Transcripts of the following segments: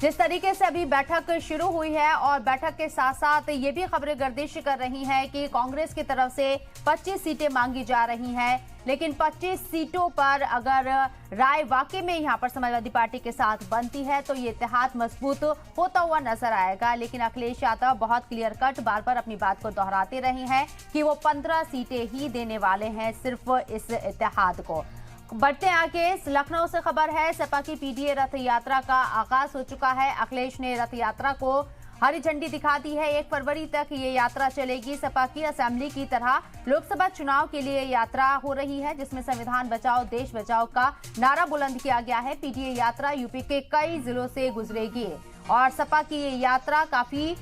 जिस तरीके से अभी बैठक शुरू हुई है और बैठक के साथ साथ ये भी खबरें गर्दिश कर रही हैं कि कांग्रेस की तरफ से 25 सीटें मांगी जा रही हैं, लेकिन 25 सीटों पर अगर राय वाकई में यहां पर समाजवादी पार्टी के साथ बनती है तो ये इत्तेहाद मजबूत होता हुआ नजर आएगा। लेकिन अखिलेश यादव बहुत क्लियर कट बार बार अपनी बात को दोहराते रहे हैं कि वो 15 सीटें ही देने वाले हैं सिर्फ इस इत्तेहाद को। बढ़ते आगे लखनऊ से खबर है, सपा की पीडीए रथ यात्रा का आगाज हो चुका है। अखिलेश ने रथ यात्रा को हरी झंडी दिखा दी है। 1 फरवरी तक ये यात्रा चलेगी। सपा की असेंबली की तरह लोकसभा चुनाव के लिए यात्रा हो रही है, जिसमें संविधान बचाओ देश बचाओ का नारा बुलंद किया गया है। पीडीए यात्रा यूपी के कई जिलों से गुजरेगी और सपा की ये यात्रा काफी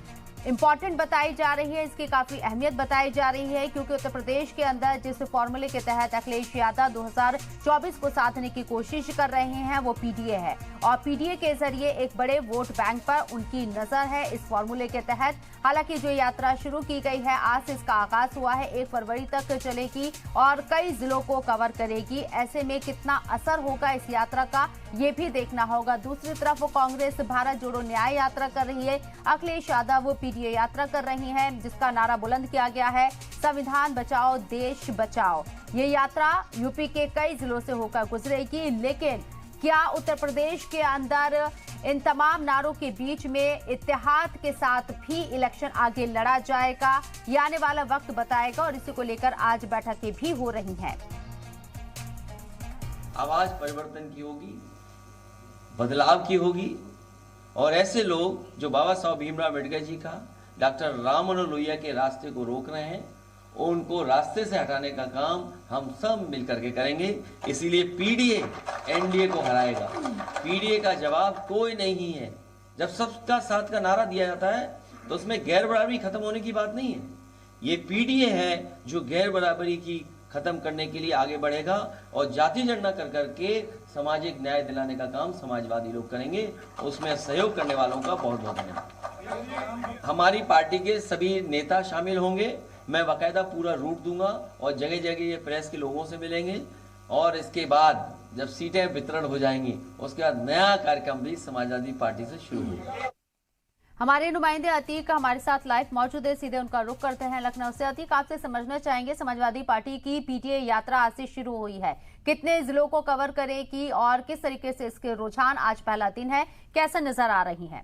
इंपॉर्टेंट बताई जा रही है, इसकी काफी अहमियत बताई जा रही है, क्योंकि उत्तर प्रदेश के अंदर जिस फॉर्मूले के तहत अखिलेश यादव 2024 को साधने की कोशिश कर रहे हैं वो पीडीए है और पीडीए के जरिए एक बड़े वोट बैंक पर उनकी नजर है इस फॉर्मूले के तहत। हालांकि जो यात्रा शुरू की गई है, आज से इसका आगाज हुआ है, 1 फरवरी तक चलेगी और कई जिलों को कवर करेगी। ऐसे में कितना असर होगा इस यात्रा का ये भी देखना होगा। दूसरी तरफ कांग्रेस भारत जोड़ो न्याय यात्रा कर रही है, अखिलेश यादव पीडीए यात्रा कर रही है, जिसका नारा बुलंद किया गया है संविधान बचाओ देश बचाओ। ये यात्रा यूपी के कई जिलों से होकर गुजरेगी, लेकिन क्या उत्तर प्रदेश के अंदर इन तमाम नारों के बीच में इत्तेहाद के साथ भी इलेक्शन आगे लड़ा जाएगा, ये आने वाला वक्त बताएगा और इसी को लेकर आज बैठकें भी हो रही हैं। आवाज परिवर्तन की होगी, बदलाव की होगी और ऐसे लोग जो बाबा साहब भीमराव अम्बेडकर जी का, डॉक्टर राम मनोहर लोहिया के रास्ते को रोक रहे हैं, उनको रास्ते से हटाने का काम हम सब मिलकर के करेंगे। इसीलिए पीडीए एनडीए को हराएगा। पीडीए का जवाब कोई नहीं है। जब सबका साथ का नारा दिया जाता है तो उसमें गैर बराबरी खत्म होने की बात नहीं है। ये पीडीए है जो गैर बराबरी की खत्म करने के लिए आगे बढ़ेगा और जाति जनगणना कर करके सामाजिक न्याय दिलाने का काम समाजवादी लोग करेंगे। उसमें सहयोग करने वालों का बहुत बहुत धन्यवाद। हमारी पार्टी के सभी नेता शामिल होंगे। मैं बाकायदा पूरा रूट दूंगा और जगह जगह ये प्रेस के लोगों से मिलेंगे और इसके बाद जब सीटें वितरण हो जाएंगी उसके बाद नया कार्यक्रम भी समाजवादी पार्टी से शुरू होगा। हमारे नुमाइंदे अतीक हमारे साथ लाइव मौजूद है, सीधे उनका रुख करते हैं लखनऊ से। अतीक, आपसे समझना चाहेंगे, समाजवादी पार्टी की पीडीए यात्रा आज से शुरू हुई है, कितने जिलों को कवर करेगी और किस तरीके से इसके रुझान, आज पहला दिन है, कैसा नजर आ रही है?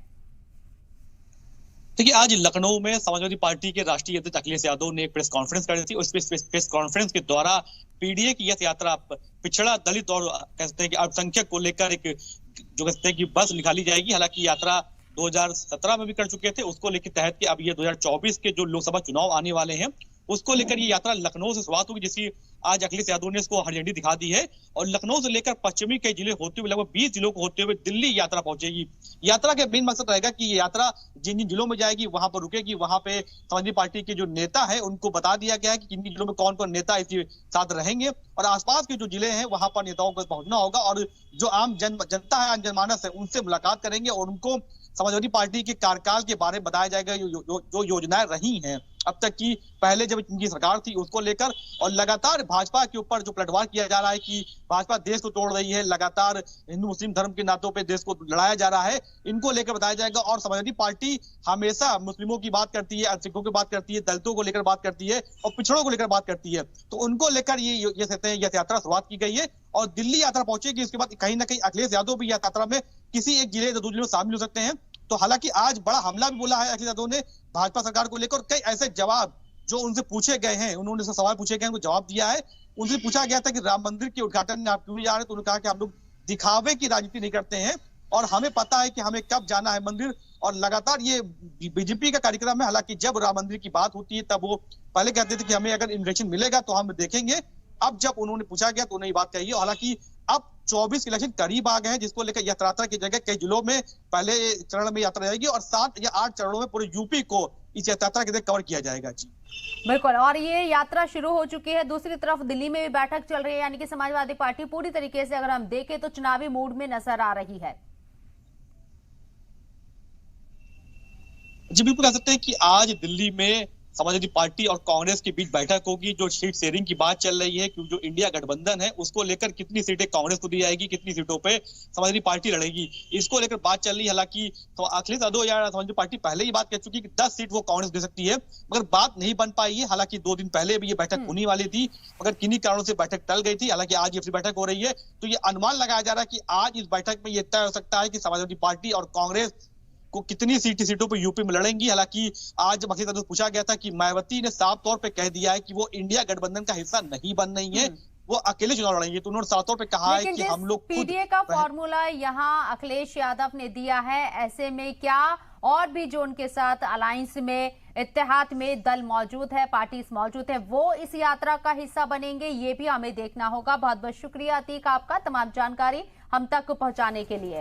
देखिए, आज लखनऊ में समाजवादी पार्टी के राष्ट्रीय अध्यक्ष अखिलेश यादव ने एक प्रेस कॉन्फ्रेंस करी थी। उस प्रेस कॉन्फ्रेंस के द्वारा पीडीए की यह यात्रा पिछड़ा, दलित और कह सकते हैं कि अल्पसंख्यक को लेकर एक जो कहते हैं कि बस निकाली जाएगी। हालांकि यात्रा 2017 में भी कर चुके थे, उसको लेकर तहत कि अब ये 2024 के जो लोकसभा चुनाव आने वाले हैं उसको लेकर ये यात्रा लखनऊ से शुरुआत होगी, जिसकी आज अखिलेश यादव ने इसको हरी झंडी दिखा दी है और लखनऊ से लेकर पश्चिमी कई जिले होते हुए लगभग 20 जिलों को होते हुए दिल्ली यात्रा पहुंचेगी। यात्रा का मेन मकसद रहेगा कि ये यात्रा जिन जिन जिलों में जाएगी वहां पर रुकेगी, वहां पे समाजवादी पार्टी के जो नेता है उनको बता दिया गया है कि किन जिलों में कौन कौन नेता इसके साथ रहेंगे और आसपास के जो जिले हैं वहां पर नेताओं को पहुंचना होगा और जो आम जनता है, आम जनमानस है, उनसे मुलाकात करेंगे और उनको समाजवादी पार्टी के कार्यकाल के बारे में बताया जाएगा, जो योजनाएं रही हैं अब तक की, पहले जब इनकी सरकार थी उसको लेकर। और लगातार भाजपा के ऊपर जो पलटवार किया जा रहा है कि भाजपा देश को तोड़ रही है, लगातार हिंदू मुस्लिम धर्म के नातों पे देश को लड़ाया जा रहा है, इनको लेकर बताया जाएगा। और समाजवादी पार्टी हमेशा मुस्लिमों की बात करती है, अल्पसंख्यकों की बात करती है, दलितों को लेकर बात करती है और पिछड़ों को लेकर बात करती है, तो उनको लेकर ये कहते हैं यह यात्रा शुरुआत की गई है और दिल्ली यात्रा पहुंचेगी। इसके बाद कहीं ना कहीं अखिलेश यादव भी यात्रा में किसी एक जिले या दो जिले में शामिल हो सकते हैं। तो हालांकि आज बड़ा हमला भी बोला है अखिलेश यादव ने भाजपा सरकार को लेकर, कई ऐसे जवाब जो उनसे पूछे गए हैं, उन्होंने सवाल पूछे गए हैं, उनको जवाब दिया है। उनसे पूछा गया था कि राम मंदिर के उद्घाटन में आप क्यों जा रहे हैं, तो उन्होंने कहा कि हम लोग दिखावे की राजनीति नहीं करते हैं और हमें पता है कि हमें कब जाना है मंदिर। और लगातार ये बीजेपी का कार्यक्रम है। हालांकि जब राम मंदिर की बात होती है तब वो पहले कहते थे कि हमें अगर इन्विटेशन मिलेगा तो हम देखेंगे। अब जब उन्होंने पूछा गया तो उन्हें ये बात कही है। हालांकि अब 24 इलेक्शन करीब आ गए हैं, जिसको लेकर यात्रा की जगह कई जिलों में पहले चरण में यात्रा जाएगी और 7 या 8 चरणों में पूरे यूपी को इस यात्रा के कवर किया जाएगा। जी बिल्कुल, और ये यात्रा शुरू हो चुकी है। दूसरी तरफ दिल्ली में भी बैठक चल रही है, यानी कि समाजवादी पार्टी पूरी तरीके से अगर हम देखें तो चुनावी मूड में नजर आ रही है। जी बिल्कुल कह सकते हैं कि आज दिल्ली में समाजवादी पार्टी और कांग्रेस के बीच बैठक होगी। जो सीट शेयरिंग की बात चल रही है कि जो इंडिया गठबंधन है उसको लेकर कितनी सीटें कांग्रेस को दी जाएगी, कितनी सीटों पे समाजवादी पार्टी लड़ेगी, इसको लेकर बात चल रही है। हालांकि तो अखिलेश यादव या समाजवादी पार्टी पहले ही बात कह चुकी है कि 10 सीट वो कांग्रेस दे सकती है, मगर बात नहीं बन पाई है। हालांकि 2 दिन पहले भी ये बैठक होने वाली थी, मगर किन्हीं कारणों से बैठक टल गई थी। हालांकि आज ये फिर बैठक हो रही है, तो ये अनुमान लगाया जा रहा है कि आज इस बैठक में ये तय हो सकता है कि समाजवादी पार्टी और कांग्रेस को कितनी सीटों पर यूपी में लड़ेंगी। हालांकि आज जब अखिलेश यादव पूछा गया था कि मायावती ने साफ तौर पे कह दिया है कि वो इंडिया गठबंधन का हिस्सा नहीं बन रही है, वो अकेले चुनाव लड़ेंगे, तो उन्होंने साफ तौर पे कहा है कि हम लोग पीडीए का फॉर्मूला यहाँ अखिलेश यादव ने दिया है, ऐसे में क्या और भी जो उनके साथ अलायंस में इत्तेहाद में दल मौजूद है, पार्टीज मौजूद है, वो इस यात्रा का हिस्सा बनेंगे, ये भी हमें देखना होगा। बहुत बहुत शुक्रिया अतीक आपका तमाम जानकारी हम तक पहुंचाने के लिए।